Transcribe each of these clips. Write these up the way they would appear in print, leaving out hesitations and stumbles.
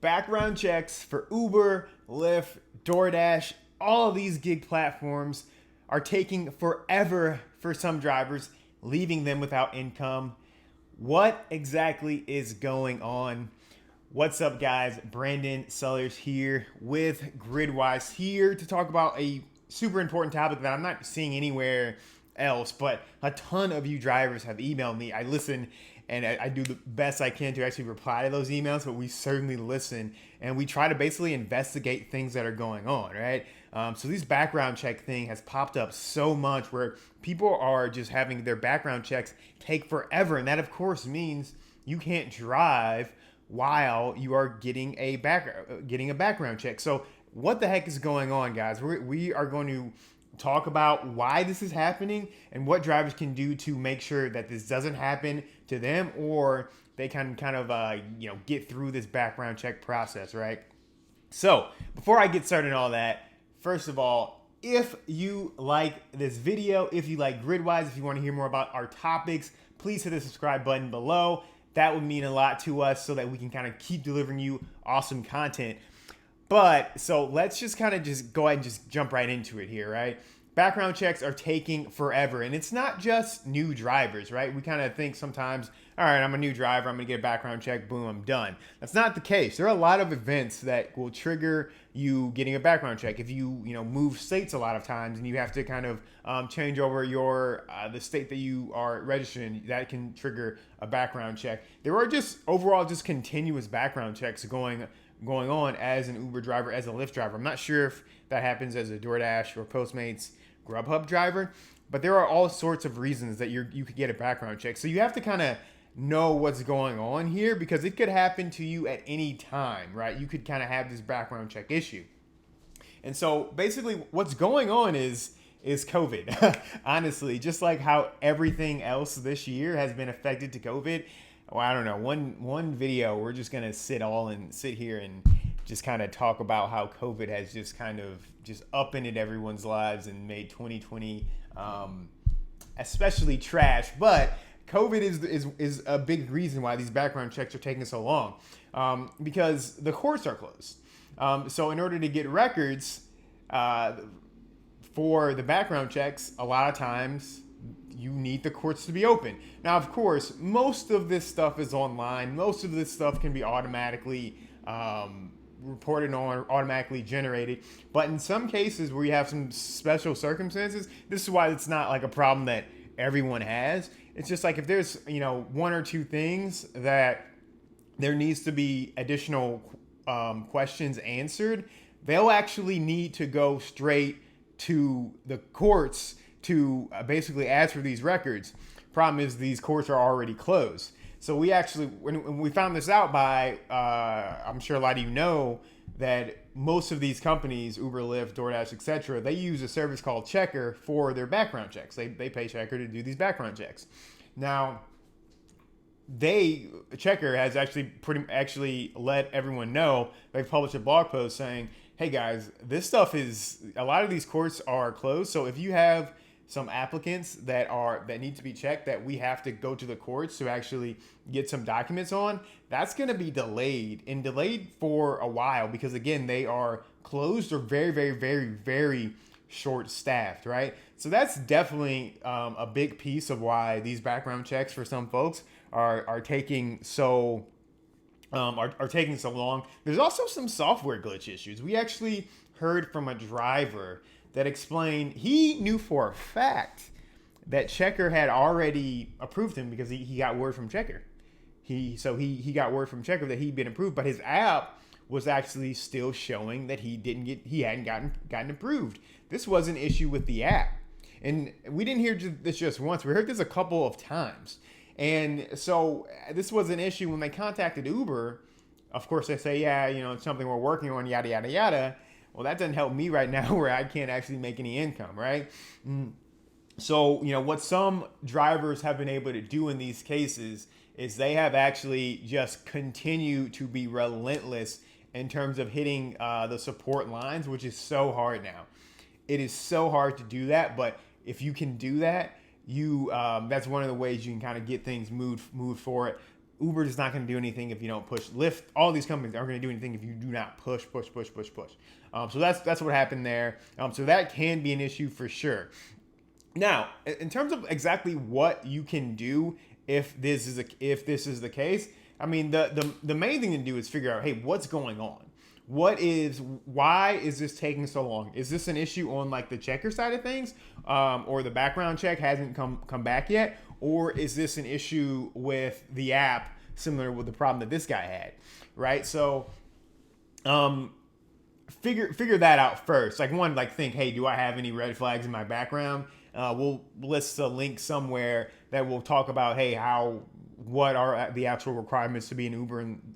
background checks for Uber, Lyft, DoorDash, all of these gig platforms are taking forever for some drivers, leaving them without income. What exactly is going on? What's up, guys? Brandon Sellers here with Gridwise, here to talk about a super important topic that I'm not seeing anywhere else, but a ton of you drivers have emailed me. I listen and I do the best I can to actually reply to those emails, but we certainly listen and we try to basically investigate things that are going on, right? So this background check thing has popped up so much where people are just having their background checks take forever. And that, of course, means you can't drive while you are getting a background check. So what the heck is going on, guys? We are going to talk about why this is happening and what drivers can do to make sure that this doesn't happen to them, or they can kind of get through this background check process, right? So before I get started on all that, first of all, if you like this video, if you like Gridwise, if you want to hear more about our topics, please hit the subscribe button below. That would mean a lot to us so that we can kind of keep delivering you awesome content. But so let's just kind of just go ahead and just jump right into it here, right? Background checks are taking forever, and it's not just new drivers, right? We kind of think sometimes, all right, I'm a new driver, I'm gonna get a background check, boom, I'm done. That's not the case. There are a lot of events that will trigger you getting a background check. If you move states a lot of times and you have to kind of change over your the state that you are registered in, that can trigger a background check. There are just overall just continuous background checks going on as an Uber driver, as a Lyft driver. I'm not sure if that happens as a DoorDash or Postmates Grubhub driver, but there are all sorts of reasons that you could get a background check. So you have to kind of know what's going on here, because it could happen to you at any time, right? You could kind of have this background check issue. And so basically what's going on is COVID. Honestly, just like how everything else this year has been affected to COVID. Well, I don't know, one video, we're just going to sit here and just kind of talk about how COVID has just kind of just upended everyone's lives and made 2020 especially trash. But COVID is a big reason why these background checks are taking so long, because the courts are closed. So in order to get records for the background checks, a lot of times you need the courts to be open. Now, of course, most of this stuff is online. Most of this stuff can be automatically reported on, automatically generated. But in some cases where you have some special circumstances, this is why it's not like a problem that everyone has. It's just like if there's, one or two things that there needs to be additional questions answered, they'll actually need to go straight to the courts to basically ask for these records. Problem is these courts are already closed. So we actually, when we found this out by, I'm sure a lot of you know that most of these companies, Uber, Lyft, DoorDash, etc., they use a service called Checker for their background checks. They pay Checker to do these background checks. Now, Checker has actually let everyone know. They've published a blog post saying, hey guys, this stuff a lot of these courts are closed. So if you have some applicants that need to be checked, that we have to go to the courts to actually get some documents on, that's going to be delayed for a while, because again, they are closed or very, very, very, very short staffed, right? So that's definitely a big piece of why these background checks for some folks are taking so taking so long. There's also some software glitch issues. We actually heard from a driver that explained he knew for a fact that Checker had already approved him, because he got word from Checker. He got word from Checker that he'd been approved, but his app was actually still showing that he hadn't gotten approved. This was an issue with the app. And we didn't hear this just once. We heard this a couple of times. And so this was an issue when they contacted Uber. Of course, they say, yeah, it's something we're working on, yada, yada, yada. Well, that doesn't help me right now where I can't actually make any income, right? So, what some drivers have been able to do in these cases is they have actually just continued to be relentless in terms of hitting the support lines, which is so hard now. It is so hard to do that, but if you can do that, that's one of the ways you can kind of get things moved forward. Uber is not going to do anything if you don't push. Lyft, all these companies aren't going to do anything if you do not push. So that's what happened there. So that can be an issue for sure. Now, in terms of exactly what you can do if this is the case, I mean, the main thing to do is figure out, hey, what's going on? Why is this taking so long? Is this an issue on like the checker side of things, or the background check hasn't come back yet, or is this an issue with the app, similar with the problem that this guy had, right? So, figure that out first. Like think, hey, do I have any red flags in my background? We'll list a link somewhere that will talk about, hey, what are the actual requirements to be an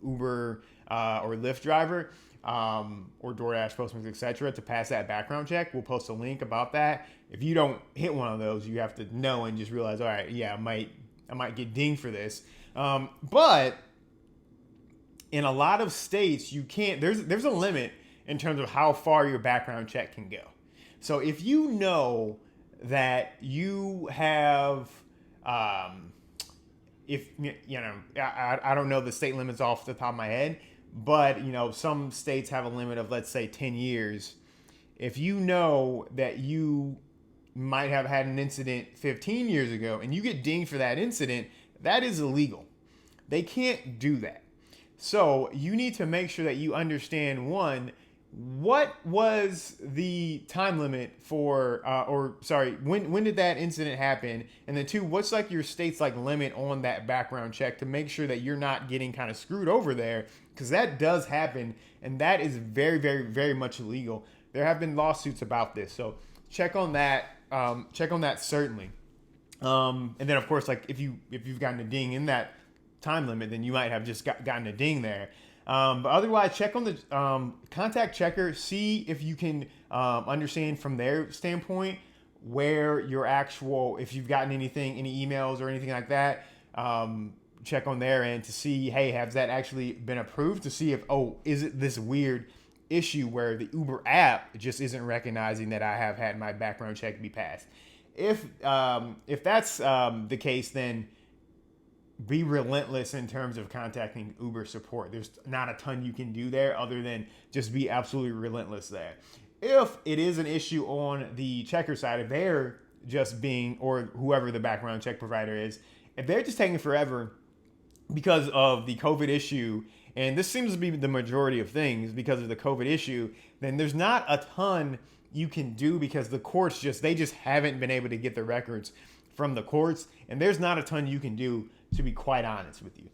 Uber or Lyft driver, or DoorDash, Postmates, etc. to pass that background check. We'll post a link about that. If you don't hit one of those, you have to know and just realize, all right, yeah, I might get dinged for this. But in a lot of states, you can't. There's a limit in terms of how far your background check can go. So if you know that you have, if you know, I don't know the state limits off the top of my head, but you know, some states have a limit of, let's say, 10 years. If you know that you might have had an incident 15 years ago and you get dinged for that incident, that is illegal. They can't do that. So you need to make sure that you understand, one, what was the time limit for, when did that incident happen? And then two, what's like your state's like limit on that background check to make sure that you're not getting kind of screwed over there, because that does happen, and that is very, very, very much illegal. There have been lawsuits about this, so check on that. Check on that certainly. And then of course, like if you've gotten a ding in that time limit, then you might have just gotten a ding there. But otherwise, check on the contact checker. See if you can understand from their standpoint where your actual, if you've gotten any emails or anything like that. Check on their end to see, hey, has that actually been approved? To see if, is it this weird issue where the Uber app just isn't recognizing that I have had my background check be passed. If that's the case, then be relentless in terms of contacting Uber support. There's not a ton you can do there other than just be absolutely relentless there. If it is an issue on the checker side, if they're just being, or whoever the background check provider is, if they're just taking forever because of the COVID issue, and this seems to be the majority of things because of the COVID issue, then there's not a ton you can do, because the courts they just haven't been able to get the records from the courts, and there's not a ton you can do, to be quite honest with you.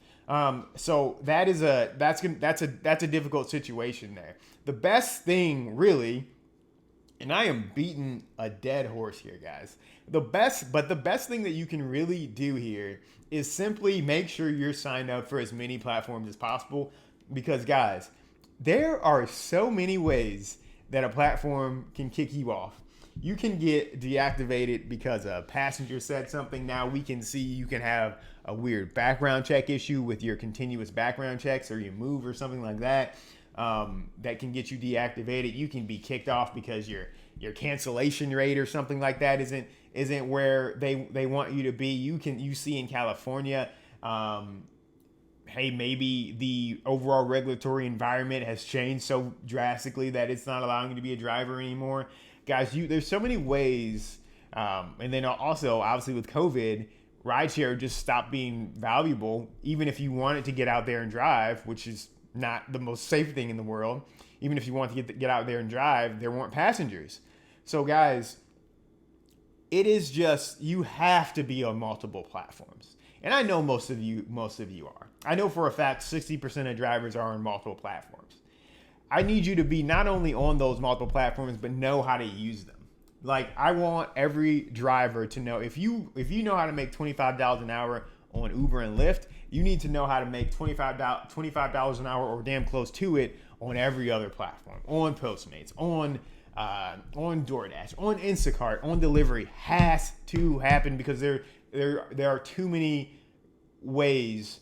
So that's a difficult situation there. The best thing really, and I am beating a dead horse here, guys. The best thing that you can really do here is simply make sure you're signed up for as many platforms as possible, because guys, there are so many ways that a platform can kick you off. You can get deactivated because a passenger said something. Now we can see you can have a weird background check issue with your continuous background checks, or you move or something like that. That can get you deactivated. You can be kicked off because your cancellation rate or something like that isn't where they want you to be. You see in California, hey, maybe the overall regulatory environment has changed so drastically that it's not allowing you to be a driver anymore. Guys, there's so many ways. And then also, obviously with COVID, rideshare just stopped being valuable. Even if you wanted to get out there and drive, which is not the most safe thing in the world, even if you want to get out there and drive, there weren't passengers. So guys, it is just, you have to be on multiple platforms. And I know most of you are. I know for a fact 60% of drivers are on multiple platforms. I need you to be not only on those multiple platforms, but know how to use them. Like, I want every driver to know, if you know how to make $25 an hour on Uber and Lyft, you need to know how to make $25 an hour or damn close to it on every other platform, on Postmates, on DoorDash, on Instacart, on delivery. Has to happen, because there are too many ways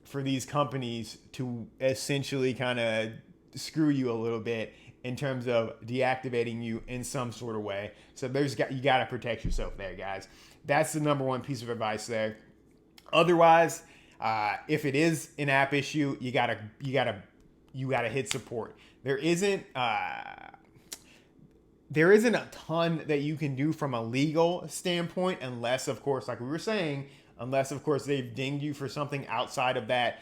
for these companies to essentially kind of screw you a little bit in terms of deactivating you in some sort of way. So you got to protect yourself there, guys. That's the number one piece of advice there. Otherwise, If it is an app issue, you gotta hit support. There isn't a ton that you can do from a legal standpoint, unless, of course, like we were saying, unless, of course, they've dinged you for something outside of that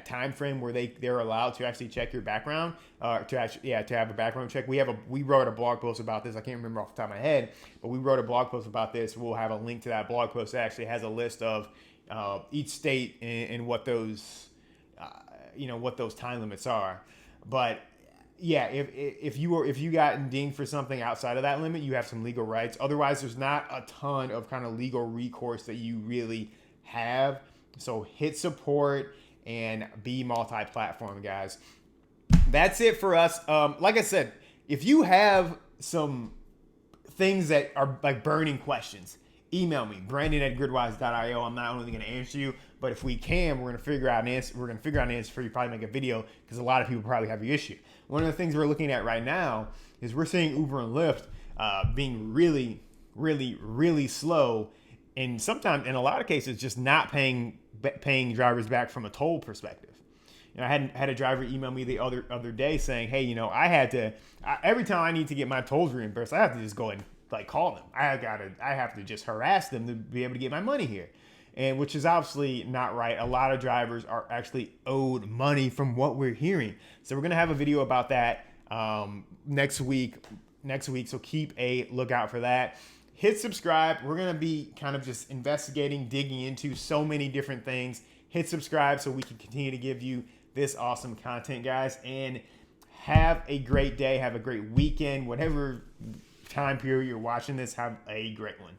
time frame where they're allowed to actually check your background, to have a background check. We wrote a blog post about this. I can't remember off the top of my head, but we wrote a blog post about this. We'll have a link to that blog post that actually has a list of each state and what those what those time limits are. But yeah, if you got dinged for something outside of that limit, you have some legal rights. Otherwise, there's not a ton of kind of legal recourse that you really have. So hit support and be multi-platform, guys. That's it for us. Like I said, if you have some things that are like burning questions, email me, brandon@gridwise.io. I'm not only going to answer you, but if we can, we're going to figure out an answer. We're going to figure out an answer for you. Probably make a video because a lot of people probably have the issue. One of the things we're looking at right now is we're seeing Uber and Lyft being really, really, really slow, and sometimes, in a lot of cases, just not paying drivers back from a toll perspective. I had a driver email me the other day saying, "Hey, every time I need to get my tolls reimbursed, I have to just go and call them. I have to just harass them to be able to get my money here." And which is obviously not right. A lot of drivers are actually owed money from what we're hearing. So we're going to have a video about that next week. So keep a lookout for that. Hit subscribe. We're going to be kind of just investigating, digging into so many different things. Hit subscribe so we can continue to give you this awesome content, guys. And have a great day. Have a great weekend. Whatever time period you're watching this, have a great one.